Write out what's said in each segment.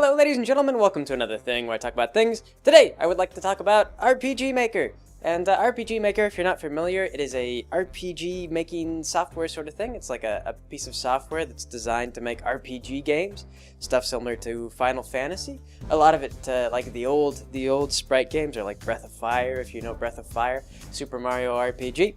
Hello ladies and gentlemen, welcome to another thing where I talk about things. Today, I would like to talk about RPG Maker. And RPG Maker, if you're not familiar, it is a RPG making software sort of thing. It's like a piece of software that's designed to make RPG games. Stuff similar to Final Fantasy. A lot of it, like the old sprite games, are like Breath of Fire, if you know Breath of Fire, Super Mario RPG.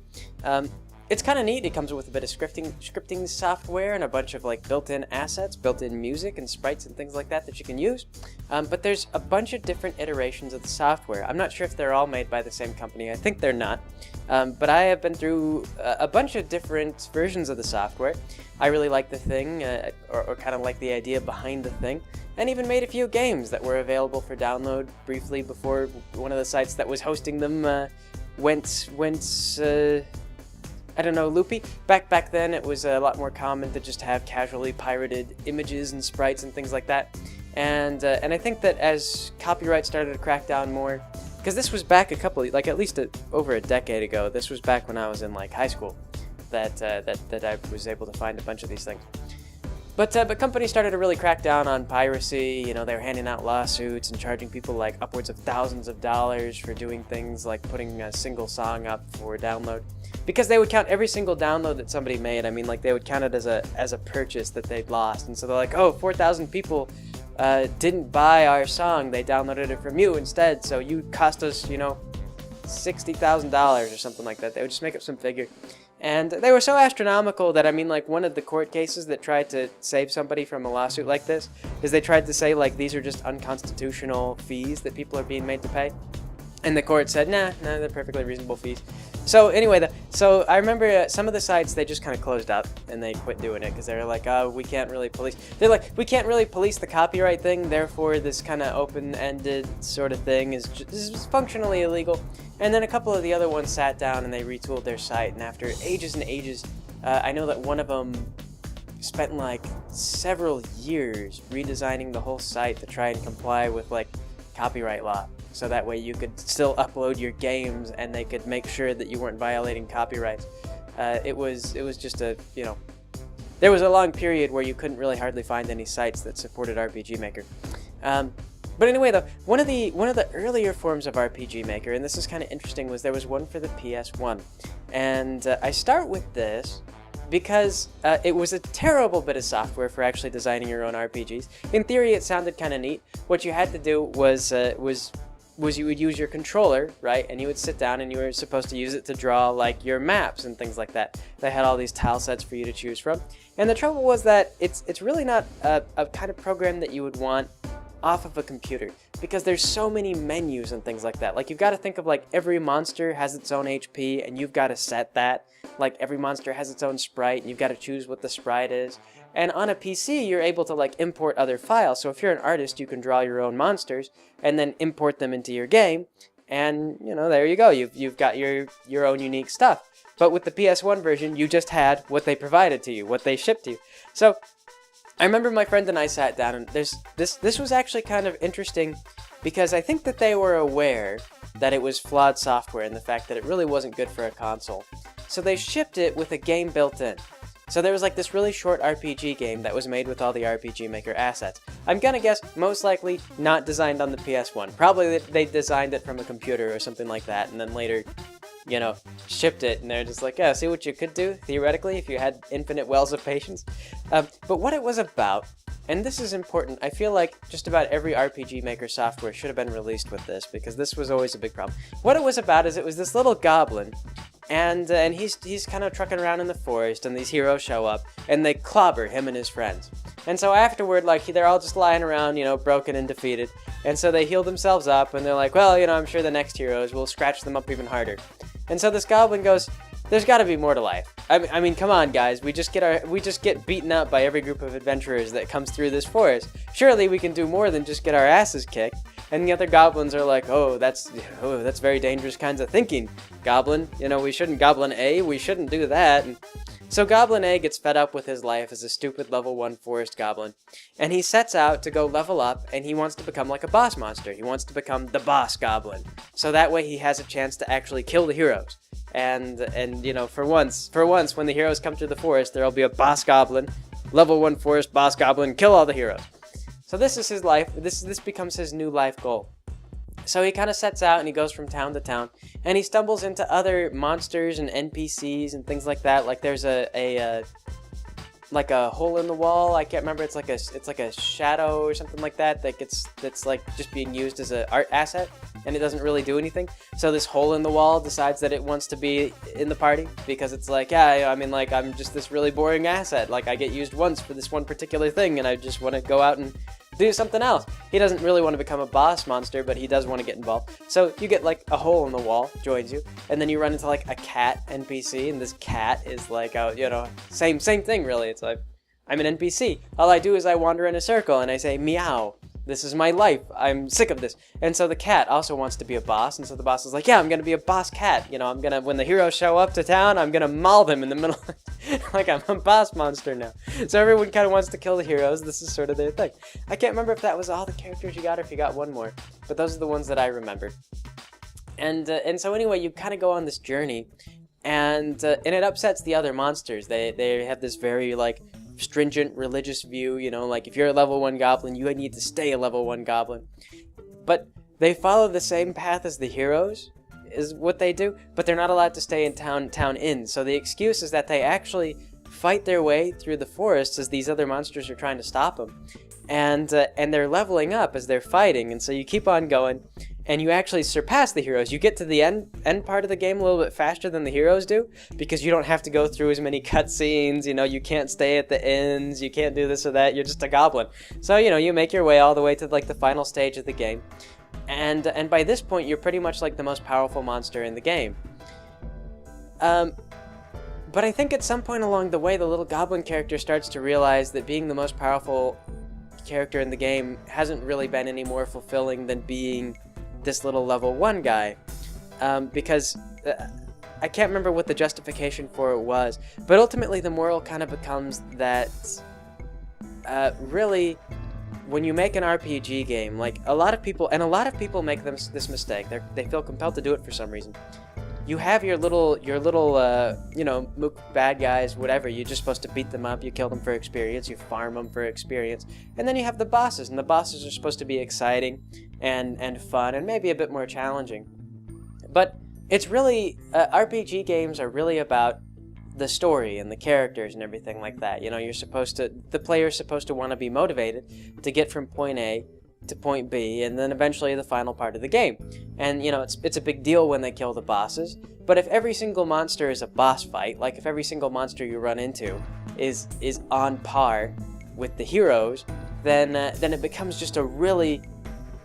It's kind of neat. It comes with a bit of scripting software and a bunch of like built-in assets, built-in music and sprites and things like that you can use. But there's a bunch of different iterations of the software. I'm not sure if they're all made by the same company. I think they're not. But I have been through a bunch of different versions of the software. I really like the thing, or kind of like the idea behind the thing, and even made a few games that were available for download briefly before one of the sites that was hosting them went I don't know, loopy. Back then, it was a lot more common to just have casually pirated images and sprites and things like that. And I think that as copyright started to crack down more, because this was back at least over a decade ago. This was back when I was in like high school, that I was able to find a bunch of these things. But companies started to really crack down on piracy. You know, they were handing out lawsuits and charging people like upwards of thousands of dollars for doing things like putting a single song up for download. Because they would count every single download that somebody made. I mean, like, they would count it as a purchase that they'd lost. And so they're like, oh, 4,000 people didn't buy our song. They downloaded it from you instead. So you cost us, you know, $60,000 or something like that. They would just make up some figure. And they were so astronomical that, I mean, like, one of the court cases that tried to save somebody from a lawsuit like this is they tried to say, like, these are just unconstitutional fees that people are being made to pay. And the court said, nah, they're perfectly reasonable fees. So anyway, so I remember some of the sites, they just kind of closed up and they quit doing it because they were like, oh, we can't really police. They're like, we can't really police the copyright thing, therefore this kind of open-ended sort of thing is functionally illegal. And then a couple of the other ones sat down and they retooled their site, and after ages and ages, I know that one of them spent like several years redesigning the whole site to try and comply with like copyright law. So that way you could still upload your games and they could make sure that you weren't violating copyrights. It was just a, you know, there was a long period where you couldn't really hardly find any sites that supported RPG Maker. But anyway, though, one of the earlier forms of RPG Maker, and this is kind of interesting, was there was one for the PS1. And I start with this because it was a terrible bit of software for actually designing your own RPGs. In theory, it sounded kind of neat. What you had to do was you would use your controller, right? And you would sit down and you were supposed to use it to draw like your maps and things like that. They had all these tile sets for you to choose from. And the trouble was that it's really not a kind of program that you would want off of a computer, because there's so many menus and things like that. Like, you've got to think of like every monster has its own HP and you've got to set that. Like, every monster has its own sprite and you've got to choose what the sprite is. And on a PC, you're able to like import other files. So if you're an artist, you can draw your own monsters and then import them into your game. And, you know, there you go. You've got your own unique stuff. But with the PS1 version, you just had what they provided to you, what they shipped to you. So I remember my friend and I sat down, and this was actually kind of interesting because I think that they were aware that it was flawed software and the fact that it really wasn't good for a console. So they shipped it with a game built in. So there was like this really short RPG game that was made with all the RPG Maker assets. I'm gonna guess most likely not designed on the PS1. Probably they designed it from a computer or something like that, and then later, you know, shipped it, and they're just like, yeah, see what you could do, theoretically, if you had infinite wells of patience. But what it was about, and this is important, I feel like just about every RPG Maker software should have been released with this, because this was always a big problem. What it was about is it was this little goblin, and he's kind of trucking around in the forest, and these heroes show up, and they clobber him and his friends. And so afterward, like, they're all just lying around, you know, broken and defeated. And so they heal themselves up, and they're like, well, you know, I'm sure the next heroes will scratch them up even harder. And so this goblin goes, there's got to be more to life. I mean, come on, guys. We just get beaten up by every group of adventurers that comes through this forest. Surely we can do more than just get our asses kicked. And the other goblins are like, oh, that's very dangerous kinds of thinking, Goblin. You know, we shouldn't, Goblin A, we shouldn't do that. And so Goblin A gets fed up with his life as a stupid level 1 forest goblin, and he sets out to go level up, and he wants to become like a boss monster. He wants to become the boss goblin, so that way he has a chance to actually kill the heroes. And you know, for once, when the heroes come through the forest, there'll be a boss goblin, level 1 forest boss goblin, kill all the heroes. So this is his life. This becomes his new life goal. So he kind of sets out and he goes from town to town, and he stumbles into other monsters and NPCs and things like that. Like there's like a hole in the wall. I can't remember. It's like a shadow or something like that that's like just being used as an art asset, and it doesn't really do anything. So this hole in the wall decides that it wants to be in the party because it's like, yeah, I mean, like I'm just this really boring asset. Like I get used once for this one particular thing, and I just want to go out and do something else. He doesn't really want to become a boss monster, but he does want to get involved. So you get like a hole in the wall, joins you, and then you run into like a cat NPC, and this cat is like, same thing really. It's like, I'm an NPC. All I do is I wander in a circle and I say, meow. This is my life. I'm sick of this. And so the cat also wants to be a boss, and so the boss is like, yeah, I'm gonna be a boss cat. I'm gonna, when the heroes show up to town, I'm gonna maul them in the middle. Like I'm a boss monster now. So everyone kind of wants to kill the heroes. This is sort of their thing. I can't remember if that was all the characters you got or if you got one more, but those are the ones that I remember. And so anyway, you kind of go on this journey, and it upsets the other monsters. They have this very like stringent religious view, like if you're a level 1 goblin, you need to stay a level 1 goblin. But they follow the same path as the heroes, is what they do, but they're not allowed to stay in town inn. So the excuse is that they actually fight their way through the forests as these other monsters are trying to stop them. And they're leveling up as they're fighting, and so you keep on going, and you actually surpass the heroes. You get to the end part of the game a little bit faster than the heroes do, because you don't have to go through as many cutscenes, you can't stay at the inns, you can't do this or that, you're just a goblin. So, you make your way all the way to like the final stage of the game, and by this point you're pretty much like the most powerful monster in the game. But I think at some point along the way, the little goblin character starts to realize that being the most powerful character in the game hasn't really been any more fulfilling than being this little level 1 guy, because I can't remember what the justification for it was, but ultimately the moral kind of becomes that really when you make an RPG game, like a lot of people make this mistake, they feel compelled to do it for some reason. You have your little mook bad guys, whatever. You're just supposed to beat them up. You kill them for experience. You farm them for experience. And then you have the bosses, and the bosses are supposed to be exciting and fun and maybe a bit more challenging. But it's really RPG games are really about the story and the characters and everything like that. The player's supposed to want to be motivated to get from point A to point B, and then eventually the final part of the game. And it's a big deal when they kill the bosses, but if every single monster is a boss fight, like if every single monster you run into is on par with the heroes, then it becomes just a really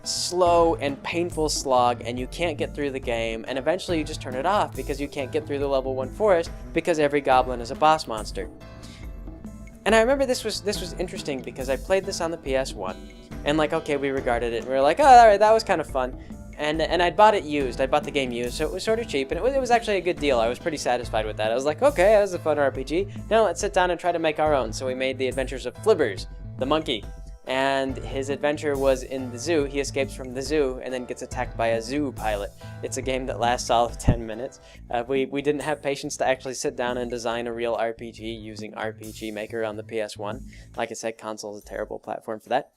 slow and painful slog, and you can't get through the game, and eventually you just turn it off because you can't get through the level 1 forest because every goblin is a boss monster. And I remember this was interesting because I played this on the PS1, and okay, we regarded it, and we were like, oh, alright, that was kind of fun. And I'd bought it used. I bought the game used, so it was sort of cheap, and it was actually a good deal. I was pretty satisfied with that. I was like, okay, that was a fun RPG. Now let's sit down and try to make our own. So we made the adventures of Flibbers, the monkey. And his adventure was in the zoo. He escapes from the zoo and then gets attacked by a zoo pilot. It's a game that lasts all of 10 minutes. We didn't have patience to actually sit down and design a real RPG using RPG Maker on the PS1. Like I said, console is a terrible platform for that.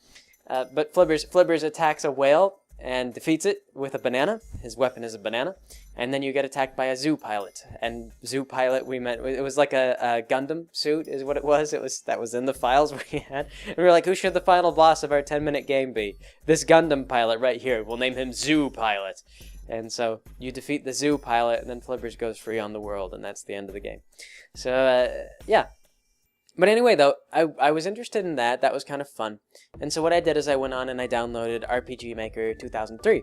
But Flibbers attacks a whale and defeats it with a banana. His weapon is a banana. And then you get attacked by a zoo pilot. And zoo pilot, it was like a Gundam suit is what it was. That was in the files we had. And we were like, who should the final boss of our 10-minute game be? This Gundam pilot right here. We'll name him Zoo Pilot. And so you defeat the zoo pilot, and then Flibbers goes free on the world, and that's the end of the game. So, yeah. But anyway, though, I was interested in that. That was kind of fun. And so what I did is I went on and I downloaded RPG Maker 2003.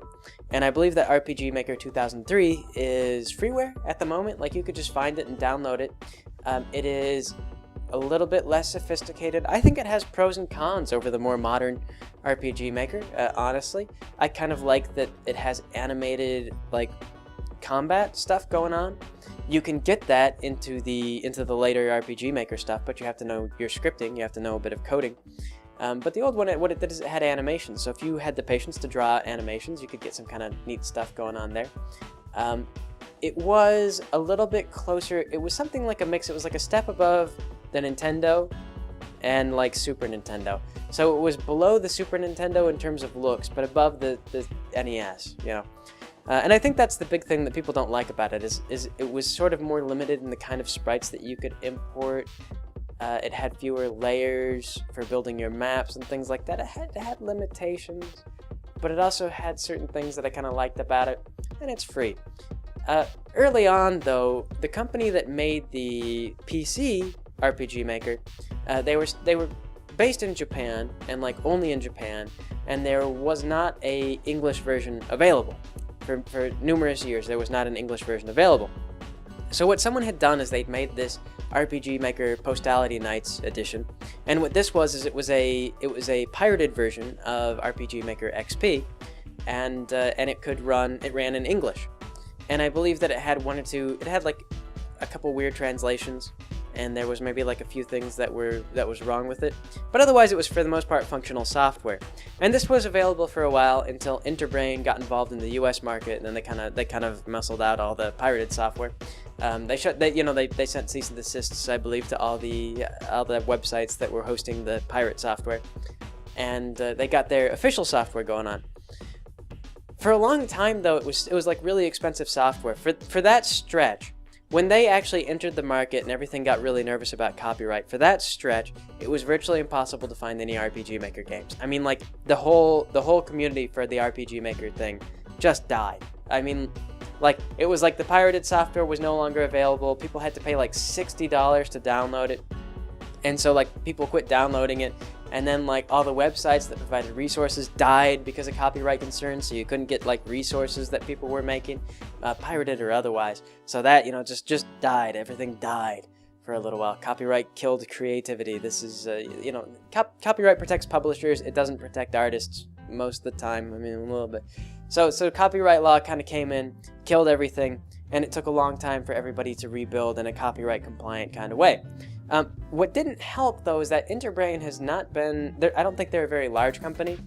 And I believe that RPG Maker 2003 is freeware at the moment. Like, you could just find it and download it. It is a little bit less sophisticated. I think it has pros and cons over the more modern RPG Maker, honestly. I kind of like that it has animated, combat stuff going on. You can get that into the later RPG Maker stuff, but you have to know your scripting, you have to know a bit of coding. But the old one, what it did is it had animations, so if you had the patience to draw animations, you could get some kind of neat stuff going on there. It was a little bit closer, it was something like a mix, it was like a step above the Nintendo, and like Super Nintendo. So it was below the Super Nintendo in terms of looks, but above the NES, you know. And I think that's the big thing that people don't like about it, is it was sort of more limited in the kind of sprites that you could import. It had fewer layers for building your maps and things like that. It had limitations, but it also had certain things that I kind of liked about it, and it's free. Early on, though, the company that made the PC RPG Maker, they were based in Japan, and like only in Japan, and there was not a English version available. For numerous years, there was not an English version available. So what someone had done is they'd made this RPG Maker Postality Nights edition, and what this was is it was a pirated version of RPG Maker XP, and it ran in English, and I believe that it had like a couple weird translations, and there was maybe like a few things that was wrong with it, but otherwise it was for the most part functional software. And this was available for a while until Interbrain got involved in the U.S. market, and then they kind of muscled out all the pirated software. They sent cease and desists, I believe, to all the websites that were hosting the pirate software, and they got their official software going on. For a long time, though, it was like really expensive software. For that stretch, when they actually entered the market and everything got really nervous about copyright, for that stretch, it was virtually impossible to find any RPG Maker games. I mean, like, the whole community for the RPG Maker thing just died. I mean, like, it was like the pirated software was no longer available. People had to pay like $60 to download it. And so, like, people quit downloading it. And then, like, all the websites that provided resources died because of copyright concerns, so you couldn't get, like, resources that people were making, pirated or otherwise. So that, just died. Everything died for a little while. Copyright killed creativity. This is, copyright protects publishers. It doesn't protect artists most of the time. I mean, a little bit. So copyright law kind of came in, killed everything, and it took a long time for everybody to rebuild in a copyright-compliant kind of way. What didn't help, though, is that Interbrain has not been... I don't think they're a very large company.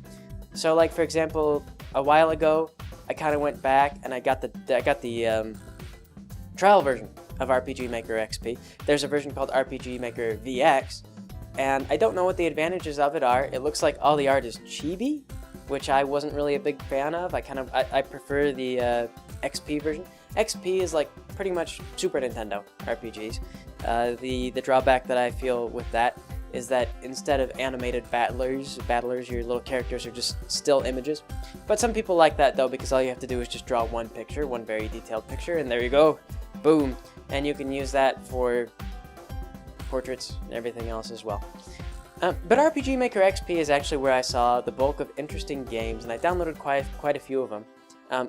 So, like, for example, a while ago, I kind of went back and I got the trial version of RPG Maker XP. There's a version called RPG Maker VX, and I don't know what the advantages of it are. It looks like all the art is chibi, which I wasn't really a big fan of. I prefer the XP version. XP is like pretty much Super Nintendo RPGs. The drawback that I feel with that is that instead of animated battlers, your little characters are just still images. But some people like that, though, because all you have to do is just draw one picture, one very detailed picture, and there you go, boom. And you can use that for portraits and everything else as well. But RPG Maker XP is actually where I saw the bulk of interesting games, and I downloaded quite a few of them.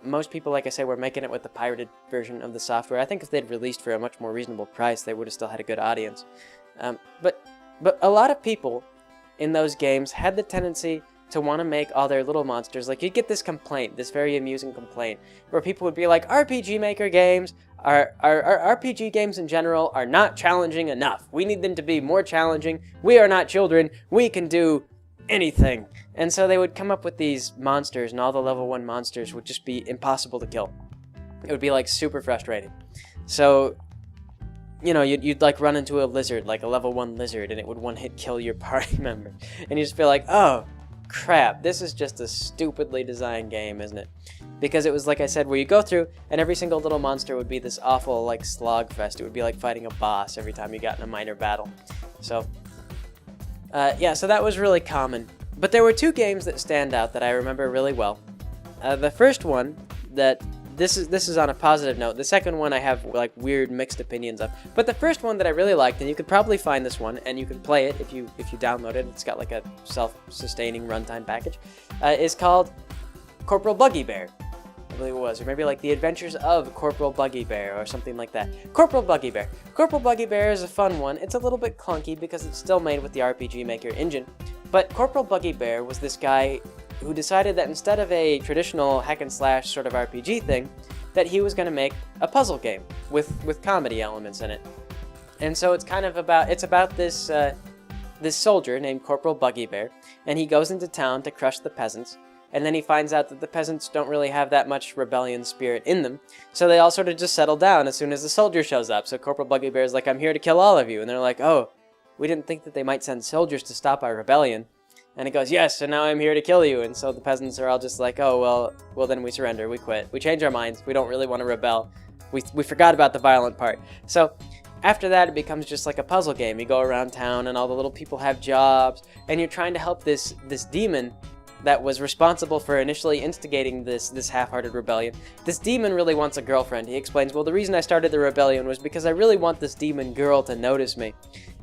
Most people, like I say, were making it with the pirated version of the software. I think if they'd released for a much more reasonable price, they would have still had a good audience. But a lot of people in those games had the tendency to want to make all their little monsters. Like, you'd get this complaint, this very amusing complaint, where people would be like, RPG Maker games, our RPG games in general are not challenging enough. We need them to be more challenging. We are not children. We can do anything. And so they would come up with these monsters, and all the level 1 monsters would just be impossible to kill. It would be like super frustrating. So, you'd like run into a lizard, like a level 1 lizard, and it would one-hit kill your party member. And you just feel like, oh crap, this is just a stupidly designed game, isn't it? Because it was, like I said, where you go through, and every single little monster would be this awful, like, slog fest. It would be like fighting a boss every time you got in a minor battle. So, so that was really common. But there were 2 games that stand out that I remember really well. The first one, this is on a positive note. The second one I have like weird mixed opinions of. But the first one that I really liked, and you could probably find this one, and you can play it if you download it. It's got like a self-sustaining runtime package. Is called Corporal Buggy Bear, I believe it was, or maybe like The Adventures of Corporal Buggy Bear or something like that. Corporal Buggy Bear. Corporal Buggy Bear is a fun one. It's a little bit clunky because it's still made with the RPG Maker engine. But Corporal Buggy Bear was this guy who decided that instead of a traditional hack and slash sort of RPG thing, that he was going to make a puzzle game with comedy elements in it. And so it's about this soldier named Corporal Buggy Bear, and he goes into town to crush the peasants, and then he finds out that the peasants don't really have that much rebellion spirit in them, so they all sort of just settle down as soon as the soldier shows up. So Corporal Buggy Bear is like, I'm here to kill all of you, and they're like, oh, we didn't think that they might send soldiers to stop our rebellion. And he goes, yes, and now I'm here to kill you. And so the peasants are all just like, oh, well then we surrender, we quit. We change our minds, we don't really want to rebel. We forgot about the violent part. So after that, it becomes just like a puzzle game. You go around town and all the little people have jobs, and you're trying to help this demon that was responsible for initially instigating this half-hearted rebellion. This demon really wants a girlfriend. He explains, well, the reason I started the rebellion was because I really want this demon girl to notice me.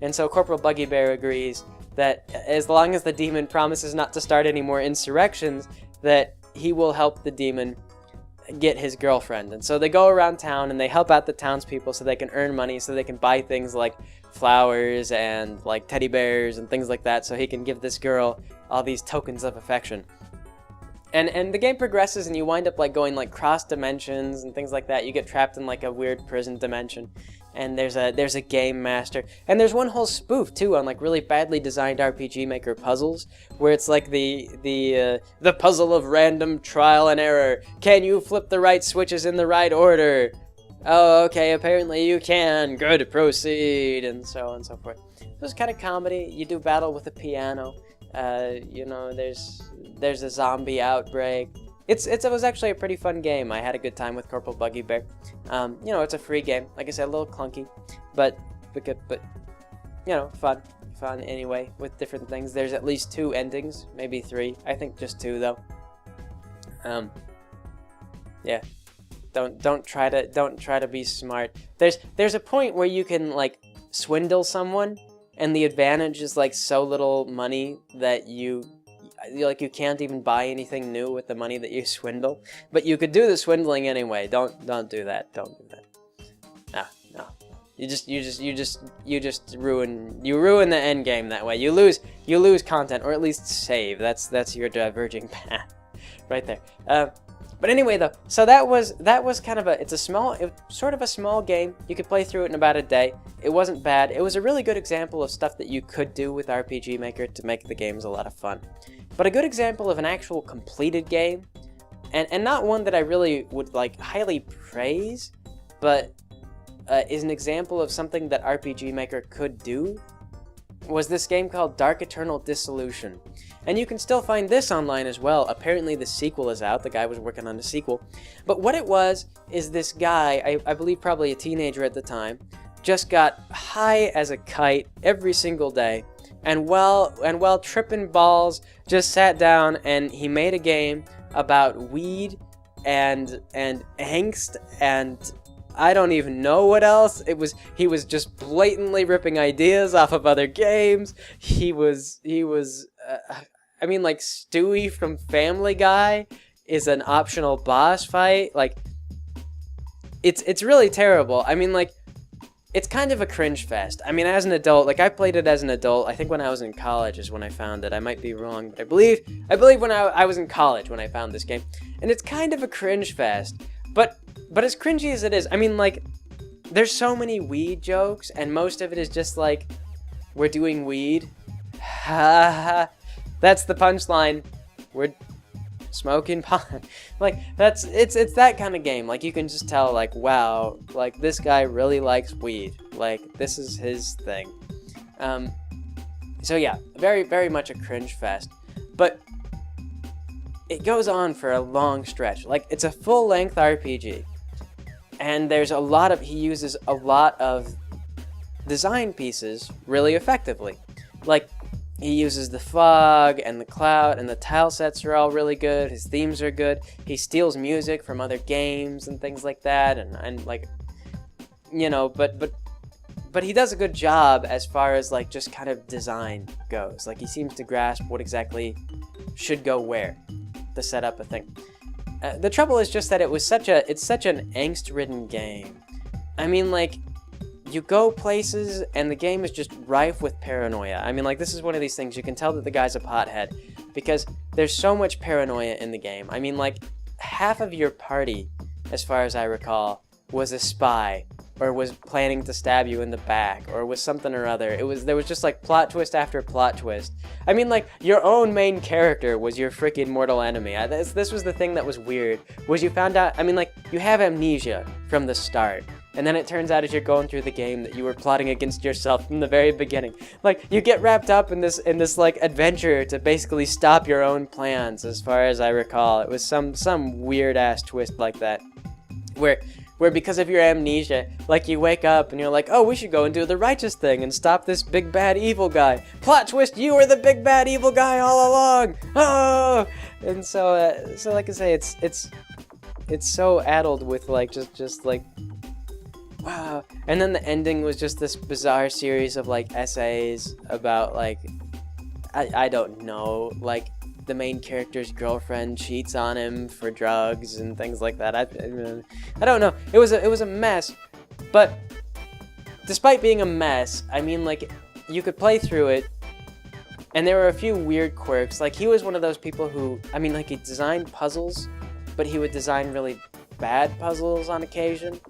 And so Corporal Buggy Bear agrees that as long as the demon promises not to start any more insurrections, that he will help the demon get his girlfriend. And so they go around town and they help out the townspeople so they can earn money, so they can buy things like flowers and like teddy bears and things like that, so he can give this girl all these tokens of affection. And the game progresses, and you wind up like going like cross dimensions and things like that. You get trapped in like a weird prison dimension, and there's a game master, and there's one whole spoof too on like really badly designed RPG Maker puzzles, where it's like the puzzle of random trial and error. Can you flip the right switches in the right order? Oh, okay, apparently you can. Good, proceed, and so on and so forth. It was kind of comedy. You do battle with a piano. You know, there's a zombie outbreak. It was actually a pretty fun game. I had a good time with Corporal Buggy Bear. You know, it's a free game. Like I said, a little clunky, but good, but you know, fun anyway, with different things. There's at least 2 endings, maybe 3. I think just 2 though. Yeah. Don't try to be smart. There's a point where you can like swindle someone, and the advantage is like so little money that you can't even buy anything new with the money that you swindle. But you could do the swindling anyway. Don't do that. Don't do that. No. You just ruin the end game that way. You lose content, or at least save. That's your diverging path right there. But anyway, though, so that was kind of sort of a small game. You could play through it in about a day. It wasn't bad. It was a really good example of stuff that you could do with RPG Maker to make the games a lot of fun. But a good example of an actual completed game, and not one that I really would like highly praise, but is an example of something that RPG Maker could do, was this game called Dark Eternal Dissolution. And you can still find this online as well. Apparently the sequel is out. The guy was working on the sequel. But what it was is this guy, I believe probably a teenager at the time, just got high as a kite every single day. And while tripping balls, just sat down and he made a game about weed and angst and I don't even know what else. He was just blatantly ripping ideas off of other games. He was I mean, like, Stewie from Family Guy is an optional boss fight. Like, it's really terrible. I mean, like, it's kind of a cringe fest. I mean, as an adult, like, I played it as an adult. I think when I was in college is when I found it. I might be wrong, but I believe when I was in college when I found this game. And it's kind of a cringe fest. But as cringy as it is, I mean, like, there's so many weed jokes, and most of it is just like, we're doing weed. Ha ha. That's the punchline. We're smoking pot. Like, it's that kind of game. Like, you can just tell, like, wow, like, this guy really likes weed. Like, this is his thing. So yeah, very, very much a cringe fest. But it goes on for a long stretch. Like, it's a full-length RPG. And he uses a lot of design pieces really effectively. Like, he uses the fog and the cloud, and the tile sets are all really good. His themes are good. He steals music from other games and things like that, and like, you know, but he does a good job as far as like just kind of design goes. Like, he seems to grasp what exactly should go where to set up a thing. The trouble is just that it's such an angst-ridden game. I mean, like, you go places and the game is just rife with paranoia. I mean, like, this is one of these things, you can tell that the guy's a pothead because there's so much paranoia in the game. I mean, like, half of your party, as far as I recall, was a spy or was planning to stab you in the back or was something or other. There was just like plot twist after plot twist. I mean, like, your own main character was your freaking mortal enemy. This was the thing that was weird, was you found out, I mean, like, you have amnesia from the start. And then it turns out as you're going through the game that you were plotting against yourself from the very beginning. Like, you get wrapped up in this like adventure to basically stop your own plans, as far as I recall. It was some weird ass twist like that, where because of your amnesia, like, you wake up and you're like, oh, we should go and do the righteous thing and stop this big bad evil guy. Plot twist, you were the big bad evil guy all along. Oh! And so like I say, it's so addled with like just like, wow. And then the ending was just this bizarre series of like essays about like, I don't know, like, the main character's girlfriend cheats on him for drugs and things like that. I don't know. It was a mess. But despite being a mess, I mean, like, you could play through it, and there were a few weird quirks. Like, he was one of those people who, I mean, like, he designed puzzles, but he would design really bad puzzles on occasion.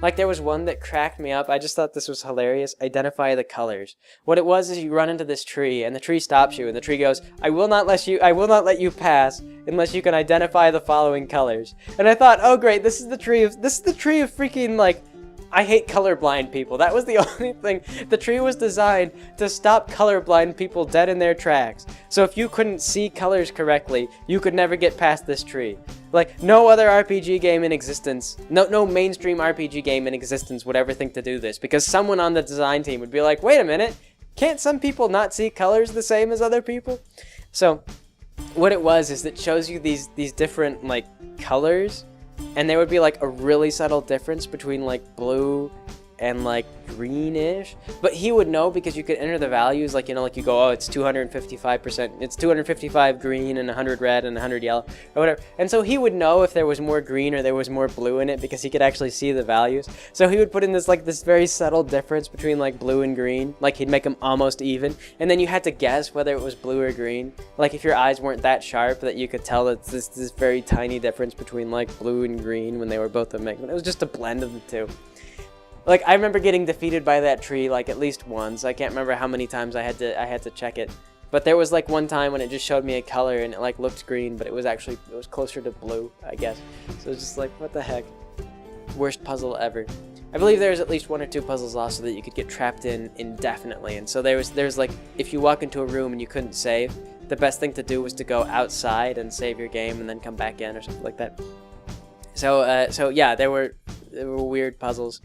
Like, there was one that cracked me up. I just thought this was hilarious. Identify the colors. What it was is you run into this tree, and the tree stops you, and the tree goes, I will not let you pass unless you can identify the following colors. And I thought, oh great, this is the tree of freaking, like, I hate colorblind people. That was the only thing. The tree was designed to stop colorblind people dead in their tracks. So if you couldn't see colors correctly, you could never get past this tree. Like, no other RPG game in existence, no mainstream RPG game in existence would ever think to do this, because someone on the design team would be like, wait a minute, can't some people not see colors the same as other people? So what it was is it shows you these different, like, colors, and there would be like a really subtle difference between like blue and like greenish, but he would know because you could enter the values, like, you know, like you go, oh, it's 255%, it's 255 green and 100 red and 100 yellow or whatever, and so he would know if there was more green or there was more blue in it because he could actually see the values. So he would put in this like this very subtle difference between like blue and green, like he'd make them almost even, and then you had to guess whether it was blue or green. Like, if your eyes weren't that sharp that you could tell that this very tiny difference between like blue and green when they were both a mix. It was just a blend of the two. Like, I remember getting defeated by that tree like at least once. I can't remember how many times I had to check it, but there was like one time when it just showed me a color and it like looked green, but it was closer to blue, I guess. So it was just like, what the heck? Worst puzzle ever. I believe there's at least one or two puzzles also that you could get trapped in indefinitely, and so there's like, if you walk into a room and you couldn't save, the best thing to do was to go outside and save your game and then come back in or something like that. So yeah, there were weird puzzles.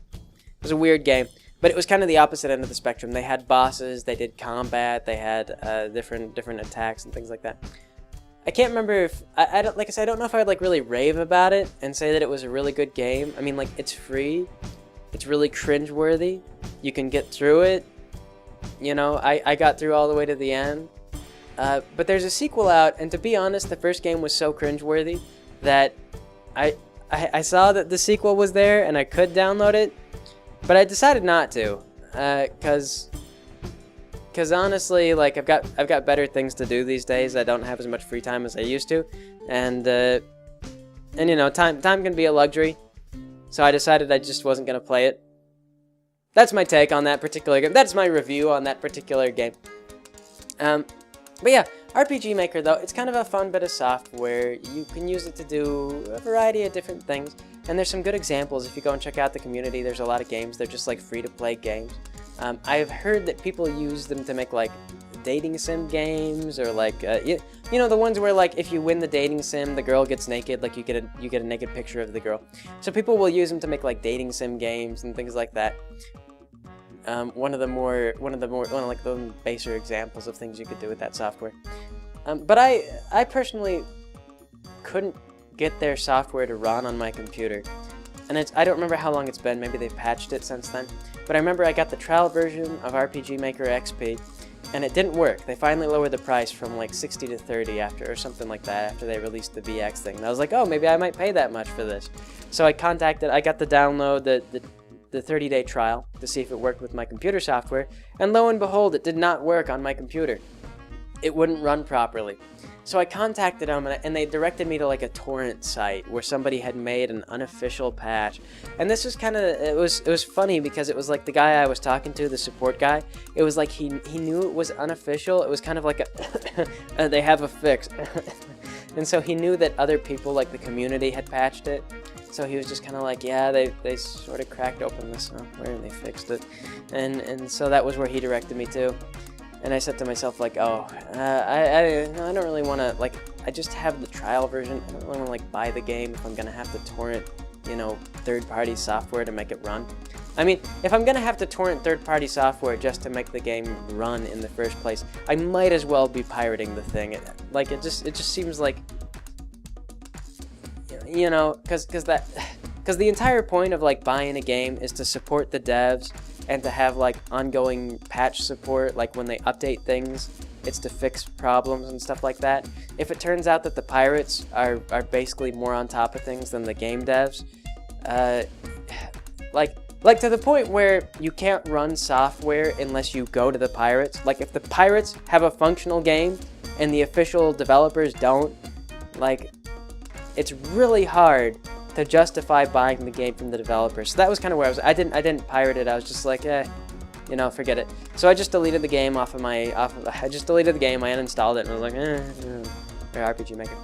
It was a weird game, but it was kind of the opposite end of the spectrum. They had bosses, they did combat, they had different attacks and things like that. I can't remember if I don't, like I said, I don't know if I would like really rave about it and say that it was a really good game. I mean, like, it's free, it's really cringeworthy. You can get through it. You know, I got through all the way to the end. But there's a sequel out, and to be honest, the first game was so cringeworthy that I saw that the sequel was there and I could download it. But I decided not to, cause honestly, like, I've got better things to do these days. I don't have as much free time as I used to, and you know, time can be a luxury. So I decided I just wasn't gonna play it. That's my take on that particular game. That's my review on that particular game. But yeah, RPG Maker though, it's kind of a fun bit of software. You can use it to do a variety of different things. And there's some good examples. If you go and check out the community, there's a lot of games. They're just like free-to-play games. I've heard that people use them to make like dating sim games, or like you know, the ones where like if you win the dating sim, the girl gets naked. Like you get a naked picture of the girl. So people will use them to make like dating sim games and things like that. One of the baser examples of things you could do with that software. But I personally couldn't get their software to run on my computer, and I don't remember how long it's been. Maybe they've patched it since then, but I remember I got the trial version of RPG Maker XP, and it didn't work. They finally lowered the price from like 60 to 30 or something like that after they released the VX thing, and I was like, oh, maybe I might pay that much for this. So I got the download, the 30-day trial to see if it worked with my computer software, and lo and behold, it did not work on my computer. It wouldn't run properly. So I contacted them, and they directed me to like a torrent site where somebody had made an unofficial patch. And this was kind of, it was funny because it was like the guy I was talking to, the support guy, it was like he knew it was unofficial. It was kind of like they have a fix. And so he knew that other people, like the community, had patched it. So he was just kind of like, yeah, they sort of cracked open the software and they fixed it. And so that was where he directed me to. And I said to myself, like, oh, I don't really want to, like, I just have the trial version. I don't really want to, like, buy the game if I'm going to have to torrent, you know, third-party software to make it run. I mean, if I'm going to have to torrent third-party software just to make the game run in the first place, I might as well be pirating the thing. It just seems like, you know, because the entire point of, like, buying a game is to support the devs and to have, like, ongoing patch support, like when they update things, it's to fix problems and stuff like that. If it turns out that the pirates are basically more on top of things than the game devs, like to the point where you can't run software unless you go to the pirates. Like, if the pirates have a functional game and the official developers don't, like, it's really hard to justify buying the game from the developers. So that was kind of where I was. I didn't pirate it. I was just like, you know, forget it. So I just deleted the game I just deleted the game. I uninstalled it and I was like, RPG Maker.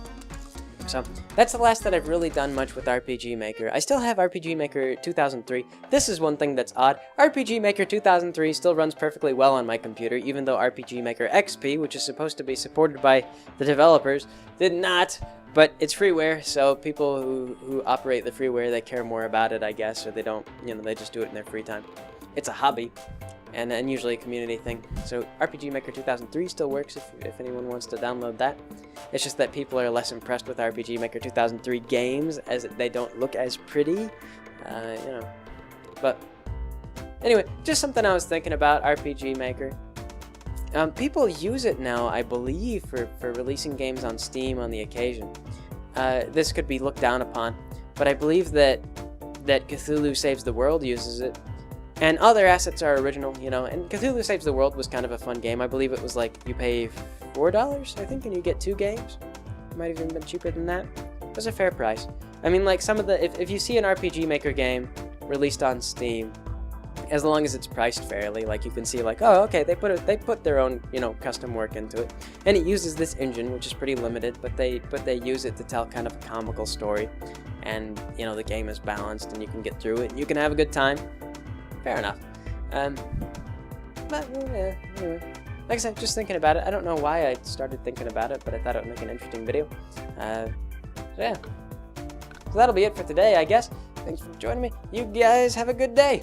So that's the last that I've really done much with RPG Maker. I still have RPG Maker 2003. This is one thing that's odd. RPG Maker 2003 still runs perfectly well on my computer, even though RPG Maker XP, which is supposed to be supported by the developers, did not. But it's freeware, so people who operate the freeware, they care more about it, I guess, or they don't, you know, they just do it in their free time. It's a hobby, and usually a community thing. So RPG Maker 2003 still works if anyone wants to download that. It's just that people are less impressed with RPG Maker 2003 games, as they don't look as pretty, you know. But anyway, just something I was thinking about, RPG Maker. People use it now, I believe, for releasing games on Steam on the occasion. This could be looked down upon, but I believe that Cthulhu Saves the World uses it. And other assets are original, you know, and Cthulhu Saves the World was kind of a fun game. I believe it was like, you pay $4, I think, and you get 2 games. It might have even been cheaper than that. It was a fair price. I mean, like, some of the, if you see an RPG Maker game released on Steam, as long as it's priced fairly, like, you can see, like, oh, okay, they put their own, you know, custom work into it, and it uses this engine, which is pretty limited, but they use it to tell kind of a comical story, and, you know, the game is balanced, and you can get through it, and you can have a good time. Fair enough. But yeah, anyway. Like I said, just thinking about it. I don't know why I started thinking about it, but I thought it would make an interesting video. So yeah. So that'll be it for today, I guess. Thanks for joining me. You guys have a good day.